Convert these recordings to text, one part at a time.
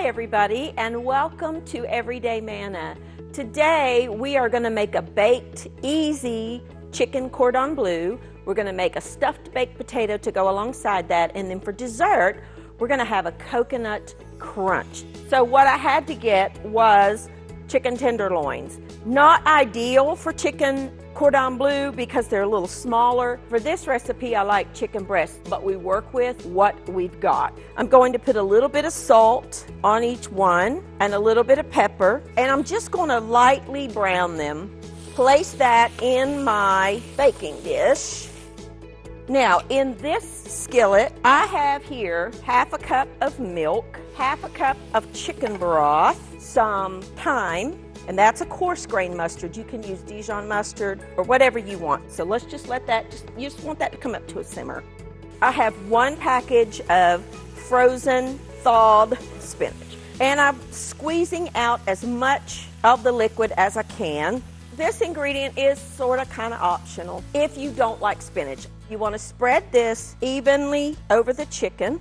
everybody, and welcome to Everyday Manna. Today we are going to make a baked, easy chicken cordon bleu. We're going to make a stuffed baked potato to go alongside that, and then for dessert we're going to have a coconut crunch. So what I had to get was chicken tenderloins. Not ideal for chicken cordon bleu because they're a little smaller. For this recipe I like chicken breast, but we work with what we've got. I'm going to put a little bit of salt on each one and a little bit of pepper, and I'm just going to lightly brown them. Place that in my baking dish. Now in this skillet I have here half a cup of milk, half a cup of chicken broth, some thyme, and that's a coarse grain mustard. You can use Dijon mustard or whatever you want. So let's just let that, you just want that to come up to a simmer. I have one package of frozen thawed spinach, and I'm squeezing out as much of the liquid as I can. This ingredient is sort of kind of optional if you don't like spinach. You want to spread this evenly over the chicken.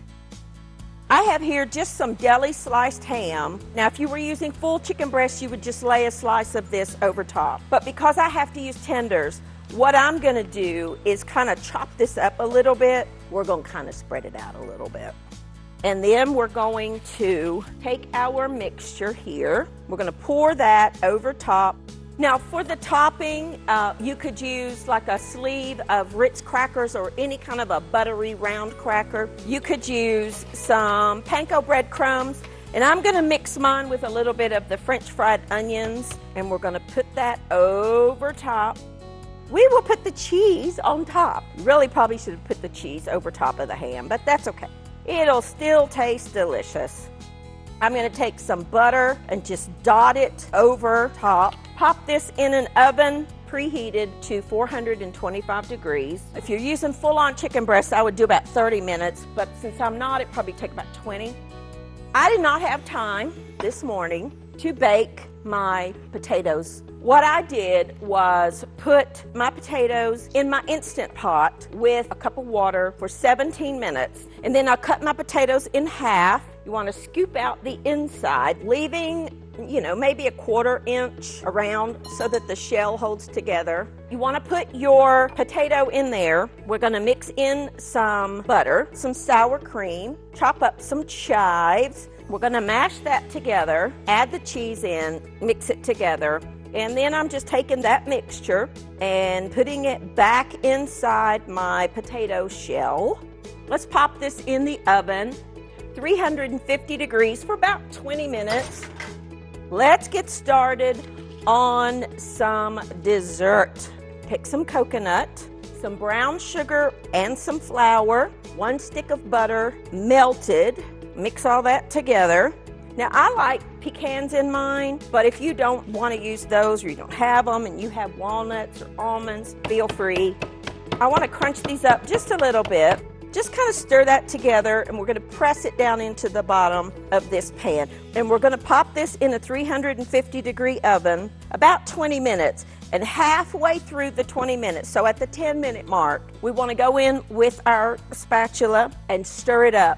I have here just some deli sliced ham. Now if you were using full chicken breast, you would just lay a slice of this over top. But because I have to use tenders, what I'm going to do is kind of chop this up a little bit. We're going to kind of spread it out a little bit. And then we're going to take our mixture here. We're going to pour that over top. Now for the topping, you could use like a sleeve of Ritz crackers or any kind of a buttery round cracker. You could use some panko breadcrumbs, and I'm going to mix mine with a little bit of the French fried onions, and we're going to put that over top. We will put the cheese on top. Really probably should have put the cheese over top of the ham, but that's okay. It'll still taste delicious. I'm going to take some butter and just dot it over top. Pop this in an oven preheated to 425 degrees. If you're using full-on chicken breast, I would do about 30 minutes, but since I'm not, it probably take about 20. I did not have time this morning to bake my potatoes. What I did was put my potatoes in my Instant Pot with a cup of water for 17 minutes, and then I cut my potatoes in half. You want to scoop out the inside, leaving, maybe a 1/4 inch around so that the shell holds together. You want to put your potato in there. We're going to mix in some butter, some sour cream, chop up some chives. We're going to mash that together, add the cheese in, mix it together. And then I'm just taking that mixture and putting it back inside my potato shell. Let's pop this in the oven, 350 degrees for about 20 minutes. Let's get started on some dessert. Take some coconut, some brown sugar and some flour, 1 stick of butter melted. Mix all that together. Now I like pecans in mine, but if you don't want to use those or you don't have them and you have walnuts or almonds, feel free. I want to crunch these up just a little bit. Just kind of stir that together, and we're going to press it down into the bottom of this pan. And we're going to pop this in a 350 degree oven about 20 minutes. And halfway through the 20 minutes, so at the 10-minute mark, we want to go in with our spatula and stir it up.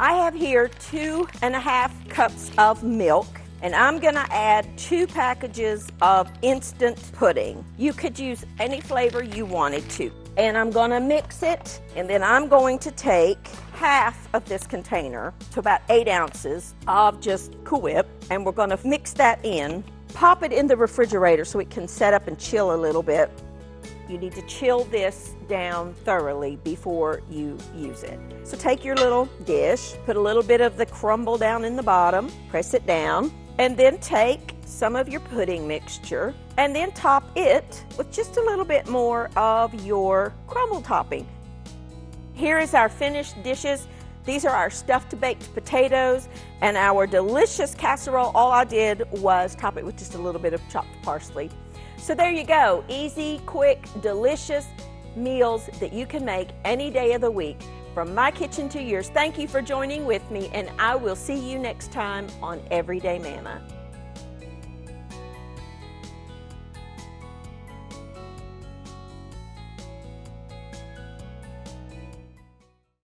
I have here 2.5 cups of milk, and I'm going to add 2 packages of instant pudding. You could use any flavor you wanted to. And I'm going to mix it, and then I'm going to take half of this container to about 8 ounces of just Cool Whip, and we're going to mix that in. Pop it in the refrigerator so it can set up and chill a little bit. You need to chill this down thoroughly before you use it. So take your little dish, put a little bit of the crumble down in the bottom, press it down, and then take some of your pudding mixture and then top it with just a little bit more of your crumble topping. Here is our finished dishes. These are our stuffed baked potatoes and our delicious casserole. All I did was top it with just a little bit of chopped parsley. So there you go, easy, quick, delicious meals that you can make any day of the week. From my kitchen to yours, thank you for joining with me, and I will see you next time on Everyday Manna.